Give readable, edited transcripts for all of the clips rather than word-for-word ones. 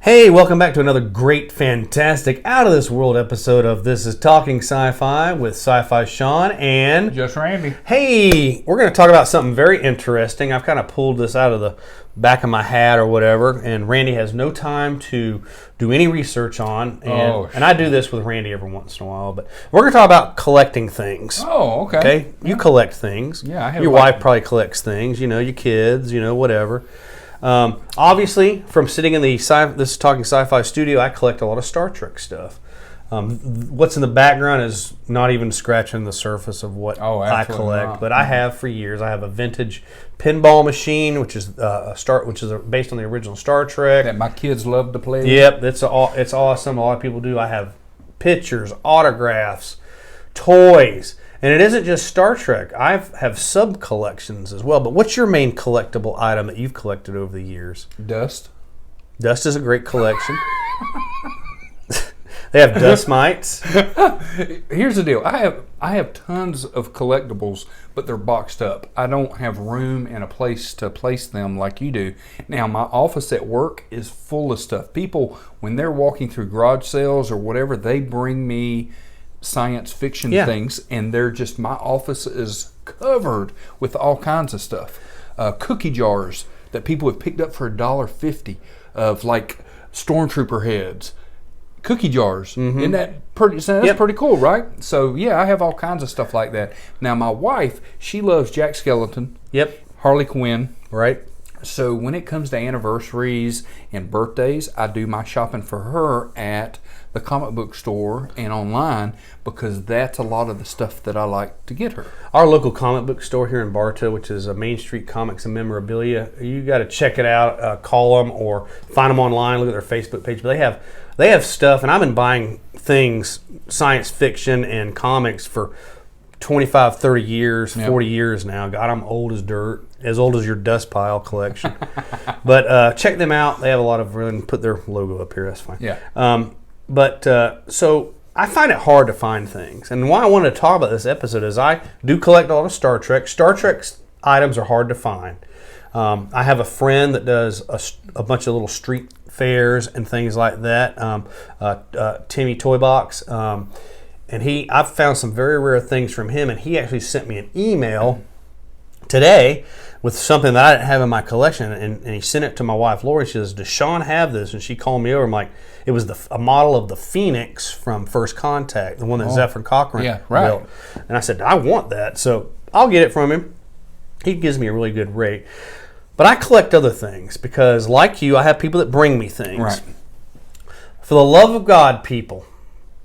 Hey, welcome back to another great, fantastic, out-of-this-world episode of This is Talking Sci-Fi with Sci-Fi Sean and... Just Randee. Hey, we're going to talk about something very interesting. I've kind of pulled this out of the back of my hat or whatever, and Randee has no time to do any research on. And I do this with Randee every once in a while, but we're going to talk about collecting things. Oh, okay. Okay? You collect things. Yeah, I have. Your wife probably collects things, your kids, whatever. Obviously, from sitting in the This is Talking Sci-Fi studio, I collect a lot of Star Trek stuff. What's in the background is not even scratching the surface of what I collect, not. But I have for years. I have a vintage pinball machine, which is based on the original Star Trek. That my kids love to play. Yep, it's awesome. A lot of people do. I have pictures, autographs, toys. And it isn't just Star Trek. I have sub-collections as well. But what's your main collectible item that you've collected over the years? Dust. Dust is a great collection. They have dust mites. Here's the deal. I have tons of collectibles, but they're boxed up. I don't have room and a place to place them like you do. Now, my office at work is full of stuff. People, when they're walking through garage sales or whatever, they bring me science fiction things, and they're just, my office is covered with all kinds of stuff. Cookie jars that people have picked up for $1.50 of like stormtrooper heads. Cookie jars. Isn't that pretty? That's pretty cool, right? So yeah, I have all kinds of stuff like that. Now my wife, she loves Jack Skellington. Yep. Harley Quinn. Right. So when it comes to anniversaries and birthdays, I do my shopping for her at the comic book store and online, because that's a lot of the stuff that I like to get her. Our local comic book store here in Bartow, which is a Main Street Comics and Memorabilia, you got to check it out, call them or find them online, look at their Facebook page. But they have stuff, and I've been buying things, science fiction and comics for 25, 30 years, 40 years now. God, I'm old as dirt, as old as your dust pile collection. But check them out. They have a lot of room. Put their logo up here. That's fine. Yeah. So I find it hard to find things. And why I wanted to talk about this episode is I do collect a lot of Star Trek. Star Trek items are hard to find. I have a friend that does a bunch of little street fairs and things like that, Timmy Toy Box. And I've found some very rare things from him, and he actually sent me an email today with something that I didn't have in my collection, and he sent it to my wife, Lori. She says, does Sean have this? And she called me over. I'm like, it was a model of the Phoenix from First Contact, the one that Zephyr Cochrane built. And I said, I want that, so I'll get it from him. He gives me a really good rate. But I collect other things because, like you, I have people that bring me things. Right. For the love of God, people,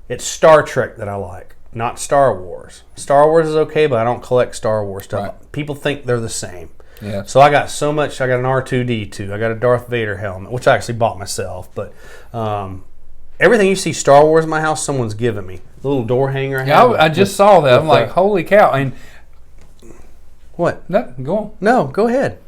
it's Star Trek that I like, not Star Wars. Star Wars is okay, but I don't collect Star Wars stuff. Right. People think they're the same. Yeah. So I got so much. I got an R2-D2. I got a Darth Vader helmet, which I actually bought myself. But everything you see Star Wars in my house, someone's given me. The little door hanger I have. I just saw that. I'm like, holy cow. And what? No, go on. No, go ahead.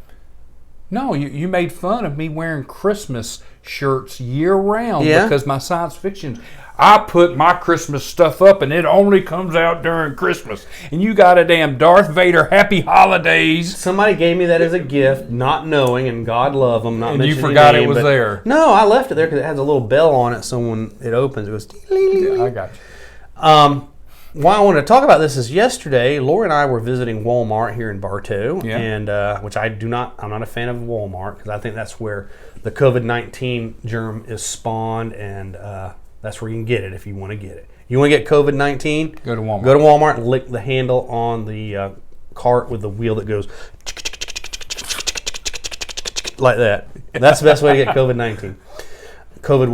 No, you made fun of me wearing Christmas shirts year-round because my science fiction, I put my Christmas stuff up and it only comes out during Christmas. And you got a damn Darth Vader Happy Holidays. Somebody gave me that as a gift, not knowing, and God love them, not mentioning you forgot name, it was there. No, I left it there because it has a little bell on it, so when it opens, it goes... Yeah, I got you. Why I wanted to talk about this is yesterday, Laura and I were visiting Walmart here in Bartow, and which I'm not a fan of Walmart because I think that's where the COVID-19 germ is spawned, and that's where you can get it if you want to get it. You want to get COVID-19? Go to Walmart. Go to Walmart and lick the handle on the cart with the wheel that goes like that. That's the best way to get COVID-19. COVID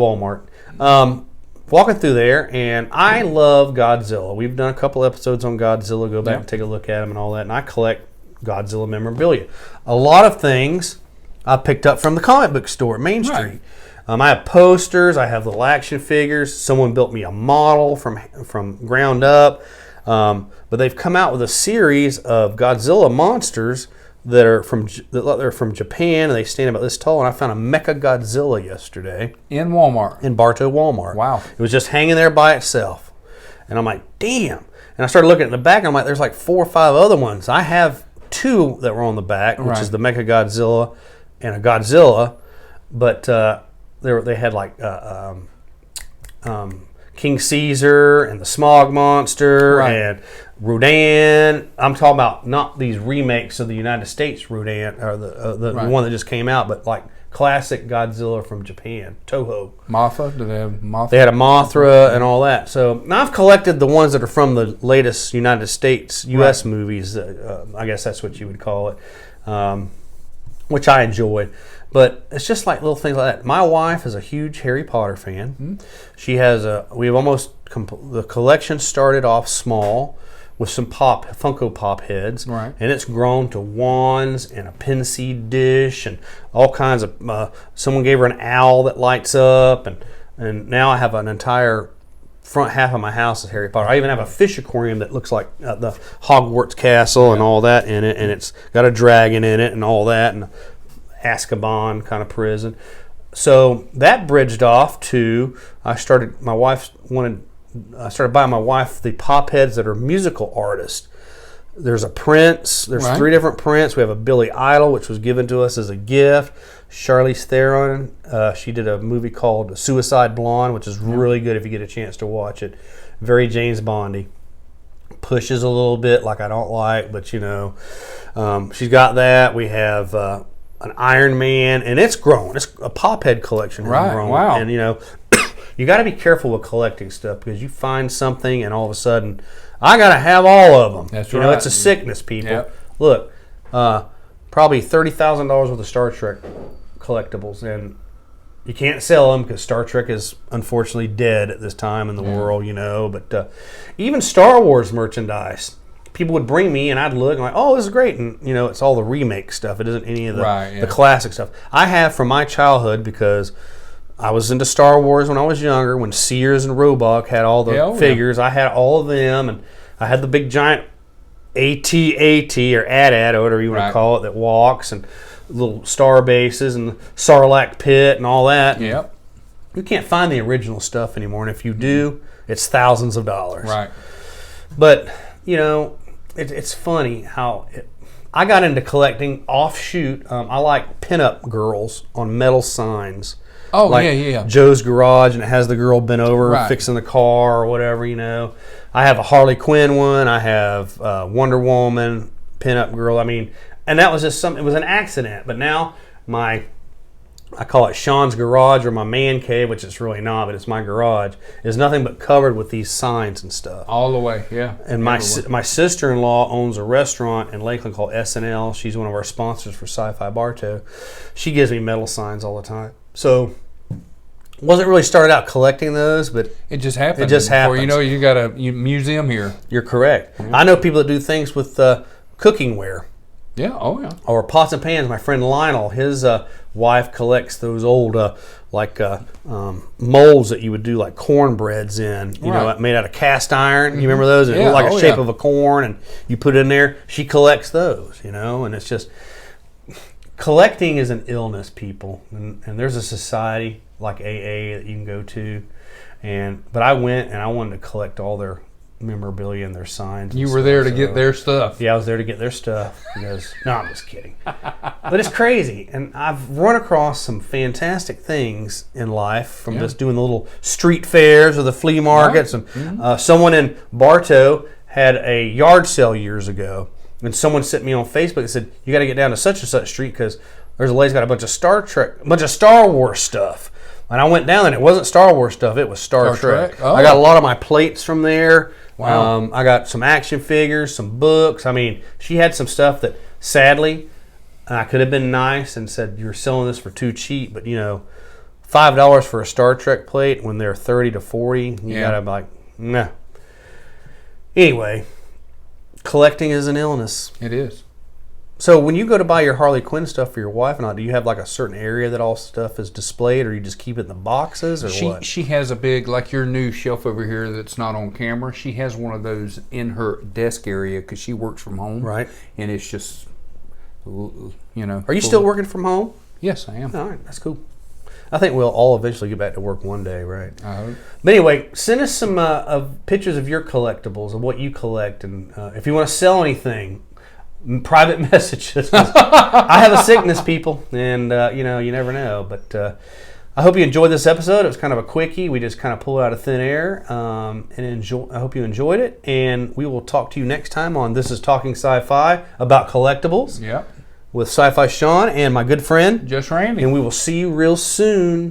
Walmart. Walking through there, and I love Godzilla. We've done a couple episodes on Godzilla. Go back and take a look at them and all that. And I collect Godzilla memorabilia. A lot of things I picked up from the comic book store at Main Street. Right. I have posters. I have little action figures. Someone built me a model from ground up. But they've come out with a series of Godzilla monsters that are from Japan, and they stand about this tall. And I found a Mecha Godzilla yesterday in Walmart, in Bartow Walmart. Wow! It was just hanging there by itself, and I'm like, damn. And I started looking at the back, and I'm like, there's like 4 or 5 other ones. I have 2 that were on the back, which is the Mecha Godzilla and a Godzilla, but they had like King Caesar and the Smog Monster and Rodan. I'm talking about not these remakes of the United States Rodan or the one that just came out, but like classic Godzilla from Japan, Toho. Mothra? Do they have Mothra? They had a Mothra and all that. So now I've collected the ones that are from the latest United States, U.S. movies. I guess that's what you would call it, which I enjoyed. But it's just like little things like that. My wife is a huge Harry Potter fan. Mm-hmm. She has the collection started off small with some Funko Pop heads, and it's grown to wands and a pin seed dish and all kinds of. Someone gave her an owl that lights up, and now I have an entire front half of my house is Harry Potter. I even have a fish aquarium that looks like the Hogwarts castle and all that in it, and it's got a dragon in it and all that, and Azkaban kind of prison. So that bridged off to I started buying my wife the pop heads that are musical artists. There's a Prince. There's 3 different Prince. We have a Billy Idol, which was given to us as a gift. Charlize Theron. She did a movie called Suicide Blonde, which is really good if you get a chance to watch it. Very James Bondy. Pushes a little bit like I don't like, but she's got that. We have an Iron Man, and it's grown. It's a pop head collection. Grown. Wow. And you got to be careful with collecting stuff because you find something, and all of a sudden, I got to have all of them. That's right. It's a sickness, people. Yep. Look, probably $30,000 worth of Star Trek collectibles, and you can't sell them because Star Trek is unfortunately dead at this time in the world, But even Star Wars merchandise. People would bring me, and I'd look and like, oh, this is great, and it's all the remake stuff. It isn't any of the classic stuff. I have from my childhood because I was into Star Wars when I was younger. When Sears and Roebuck had all the figures, I had all of them, and I had the big giant AT-AT or AT-AT or whatever you want to call it that walks, and little star bases and the Sarlacc pit and all that. Yep. You can't find the original stuff anymore, and if you do, it's thousands of dollars. Right. But it's funny how I got into collecting offshoot. I like pinup girls on metal signs. Oh, like Joe's Garage, and it has the girl bent over fixing the car or whatever, I have a Harley Quinn one. I have Wonder Woman, pinup girl. And that was just something. It was an accident. But now I call it Sean's Garage or my man cave, which it's really not, but it's my garage, is nothing but covered with these signs and stuff. All the way, yeah. And my sister-in-law owns a restaurant in Lakeland called S&L. She's one of our sponsors for Sci-Fi Bartow. She gives me metal signs all the time. So wasn't really started out collecting those, but it just happened. Or you got a museum here. You're correct. Yeah. I know people that do things with cooking ware. Yeah, oh yeah. Or pots and pans. My friend Lionel, his wife collects those old molds that you would do like cornbreads in, made out of cast iron. You remember those? It looked like a shape of a corn, and you put it in there. She collects those, and it's just collecting is an illness, people, and there's a society like AA that you can go to, but I went and I wanted to collect all their memorabilia and their signs. You were there to get their stuff. Yeah, I was there to get their stuff. No, I'm just kidding. But it's crazy, and I've run across some fantastic things in life from just doing the little street fairs or the flea markets. And someone in Bartow had a yard sale years ago, and someone sent me on Facebook and said, "You got to get down to such and such street because there's a lady's got a bunch of Star Wars stuff." And I went down, and it wasn't Star Wars stuff; it was Star Trek. Oh. I got a lot of my plates from there. Wow. I got some action figures, some books. She had some stuff that, sadly, I could have been nice and said, "You're selling this for too cheap." But $5 for a Star Trek plate when they're $30 to $40, you gotta be like, nah. Anyway, collecting is an illness. It is. So when you go to buy your Harley Quinn stuff for your wife and all, do you have like a certain area that all stuff is displayed, or you just keep it in the boxes, or what? She has a big, like your new shelf over here that's not on camera. She has one of those in her desk area because she works from home. Right. And it's just, Are you still working from home? Yes, I am. All right, that's cool. I think we'll all eventually get back to work one day, right? I hope. But anyway, send us some pictures of your collectibles, of what you collect, and if you want to sell anything, private messages. I have a sickness, people, and you never know. But I hope you enjoyed this episode. It was kind of a quickie. We just kind of pulled it out of thin air. I hope you enjoyed it. And we will talk to you next time on This is Talking Sci-Fi about collectibles. Yep. With Sci-Fi Sean and my good friend Just Randee. And we will see you real soon.